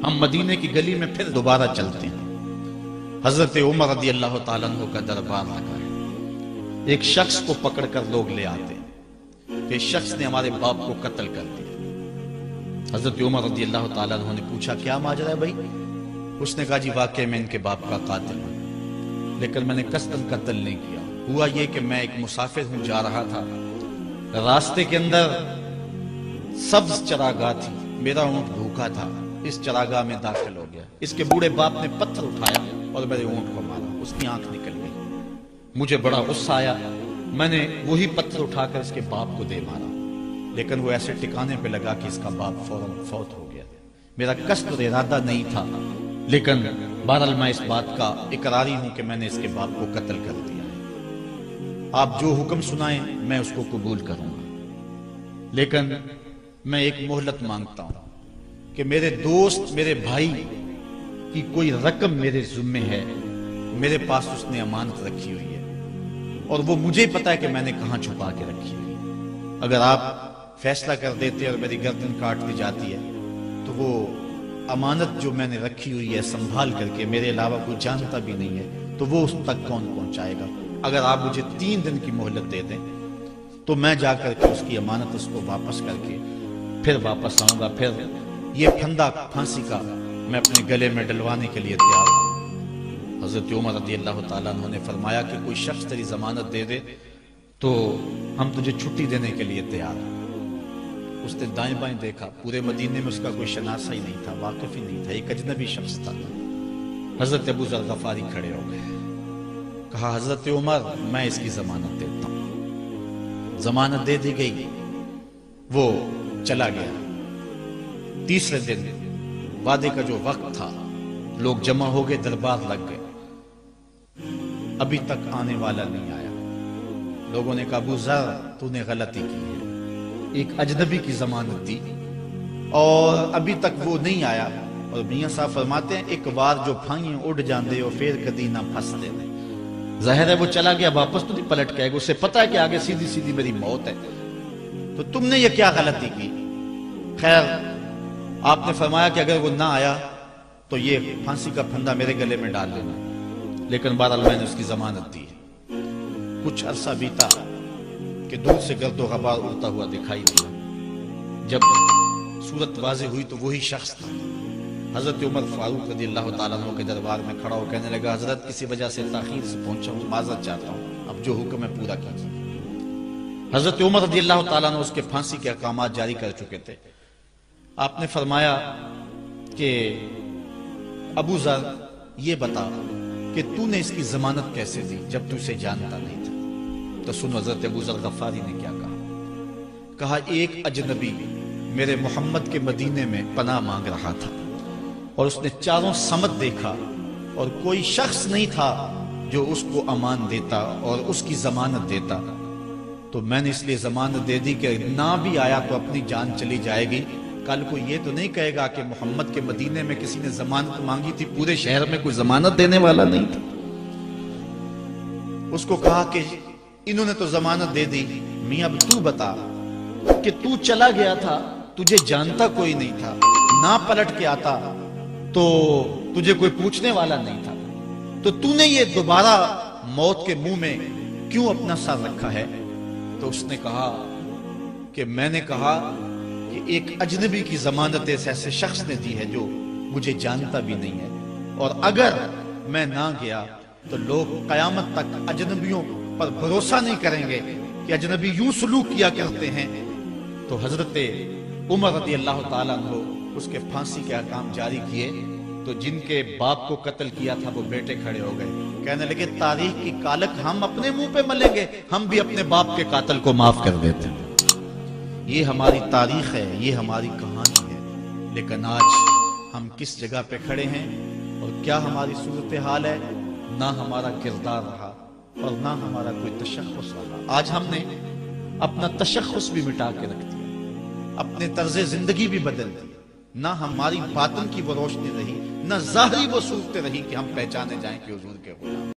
ہم مدینے کی گلی میں پھر دوبارہ چلتے ہیں۔ حضرت عمر رضی اللہ تعالیٰ عنہ کا دربار لگا ہے۔ ایک شخص کو پکڑ کر لوگ لے آتے ہیں کہ شخص نے ہمارے باپ کو قتل کر دیا۔ حضرت عمر رضی اللہ تعالیٰ عنہ نے پوچھا کیا ماجرا ہے بھائی؟ اس نے کہا جی واقعی میں ان کے باپ کا قاتل ہوں، لیکن میں نے قصداً قتل نہیں کیا۔ ہوا یہ کہ میں ایک مسافر ہوں، جا رہا تھا، راستے کے اندر سبز چراگاہ تھی، میرا اونٹ بھوکا تھا، اس چراگاہ میں داخل ہو گیا۔ اس کے بوڑھے باپ نے پتھر اٹھایا اور میرے اونٹ کو مارا، اس کی آنکھ نکل گئی۔ مجھے بڑا غصہ آیا، میں نے وہی پتھر اٹھا کر اس کے باپ کو دے مارا، لیکن وہ ایسے ٹھکانے پہ لگا کہ اس کا باپ فوراً فوت ہو گیا۔ میرا قصد اور ارادہ نہیں تھا، لیکن بہرحال میں اس بات کا اقراری ہوں کہ میں نے اس کے باپ کو قتل کر دیا ہے۔ آپ جو حکم سنائیں میں اس کو قبول کروں گا، لیکن میں ایک مہلت مانگتا ہوں کہ میرے دوست، میرے بھائی کی کوئی رقم میرے ذمے ہے، میرے پاس اس نے امانت رکھی ہوئی ہے، اور وہ مجھے پتا ہے کہ میں نے کہاں چھپا کے رکھی ہوئی ہے۔ اگر آپ فیصلہ کر دیتے اور میری گردن کاٹ دی جاتی ہے تو وہ امانت جو میں نے رکھی ہوئی ہے سنبھال کر کے، میرے علاوہ کوئی جانتا بھی نہیں ہے، تو وہ اس تک کون پہنچائے گا؟ اگر آپ مجھے 3 دن کی مہلت دے دیں تو میں جا کر کے اس کی امانت اس کو واپس کر کے پھر واپس آؤں گا، پھر یہ پھندا پھانسی کا میں اپنے گلے میں ڈلوانے کے لیے تیار ہوں۔ حضرت عمر رضی اللہ تعالیٰ عنہ نے فرمایا کہ کوئی شخص تیری ضمانت دے دے تو ہم تجھے چھٹی دینے کے لیے تیار ہیں۔ اس نے دائیں بائیں دیکھا، پورے مدینے میں اس کا کوئی شناسہ ہی نہیں تھا، واقف ہی نہیں تھا، ایک اجنبی شخص تھا۔ حضرت ابو ذر غفاری کھڑے ہو گئے، کہا حضرت عمر میں اس کی ضمانت دیتا ہوں۔ ضمانت دے دی گئی، وہ چلا گیا۔ تیسرے دن وعدے کا جو وقت تھا، لوگ جمع ہو گئے، دربار لگ گئے، ابھی تک آنے والا نہیں آیا۔ لوگوں نے کہا ابو ذر تو نے غلطی کی ہے، ایک اجنبی کی ضمانت دی اور ابھی تک وہ نہیں آیا، اور میاں صاحب فرماتے ہیں ایک بار جو پھائیں اڑ جاندے اور پھر کدی نہ پھنستے نے۔ ظاہر ہے وہ چلا گیا، واپس تو نہیں پلٹ کے آئے گا، اسے پتا ہے کہ آگے سیدھی سیدھی میری موت ہے، تو تم نے یہ کیا غلطی کی؟ خیر آپ نے فرمایا کہ اگر وہ نہ آیا تو یہ پھانسی کا پھندا میرے گلے میں ڈال لینا، لیکن بہرحال میں نے اس کی ضمانت دی۔ کچھ عرصہ بیتا کہ دور سے گرد و غبار اڑتا ہوا دکھائی دیا، جب صورت واضح ہوئی تو وہی شخص تھا۔ حضرت عمر فاروق رضی اللہ تعالیٰ عنہ کے دربار میں کھڑا ہو کہنے لگا حضرت کسی وجہ سے تاخیر سے پہنچا ہوں، معذرت چاہتا ہوں، اب جو حکم ہے پورا کیجیے۔ حضرت عمر رضی اللہ تعالیٰ عنہ اس کے پھانسی کے احکامات جاری کر چکے تھے۔ آپ نے فرمایا کہ ابو ذر یہ بتا کہ تو نے اس کی ضمانت کیسے دی جب تو اسے جانتا نہیں تھا؟ تو سنو حضرت ابو ذر غفاری نے کیا کہا ایک اجنبی میرے محمد کے مدینے میں پناہ مانگ رہا تھا، اور اس نے چاروں سمت دیکھا اور کوئی شخص نہیں تھا جو اس کو امان دیتا اور اس کی ضمانت دیتا، تو میں نے اس لیے ضمانت دے دی کہ نہ بھی آیا تو اپنی جان چلی جائے گی، کل کو یہ تو نہیں کہے گا کہ محمد کے مدینے میں کسی نے ضمانت مانگی تھی، پورے شہر میں کوئی ضمانت دینے والا نہیں تھا۔ اس کو کہا کہ انہوں نے تو ضمانت دے دی، میاں اب تو بتا کہ تو چلا گیا تھا، تجھے جانتا کوئی نہیں تھا، نہ پلٹ کے آتا تو تجھے کوئی پوچھنے والا نہیں تھا، تو نے یہ دوبارہ موت کے منہ میں کیوں اپنا سر رکھا ہے؟ تو اس نے کہا کہ میں نے کہا کہ ایک اجنبی کی ضمانت ایسے شخص نے دی ہے جو مجھے جانتا بھی نہیں ہے، اور اگر میں نہ گیا تو لوگ قیامت تک اجنبیوں پر بھروسہ نہیں کریں گے کہ اجنبی یوں سلوک کیا کرتے ہیں۔ تو حضرت عمر رضی اللہ تعالیٰ عنہ اس کے پھانسی کے احکام جاری کیے، تو جن کے باپ کو قتل کیا تھا وہ بیٹے کھڑے ہو گئے، کہنے لگے تاریخ کی کالک ہم اپنے منہ پہ ملیں گے، ہم بھی اپنے باپ کے قاتل کو معاف کر دیتے ہیں۔ یہ ہماری تاریخ ہے، یہ ہماری کہانی ہے، لیکن آج ہم کس جگہ پہ کھڑے ہیں اور کیا ہماری صورتحال ہے؟ نہ ہمارا کردار رہا اور نہ ہمارا کوئی تشخص رہا۔ آج ہم نے اپنا تشخص بھی مٹا کے رکھ دیا، اپنے طرز زندگی بھی بدل دی، نہ ہماری باطن کی وہ روشنی رہی، نہ ظاہری وہ صورت رہی کہ ہم پہچانے جائیں کہ حضور کے غلام۔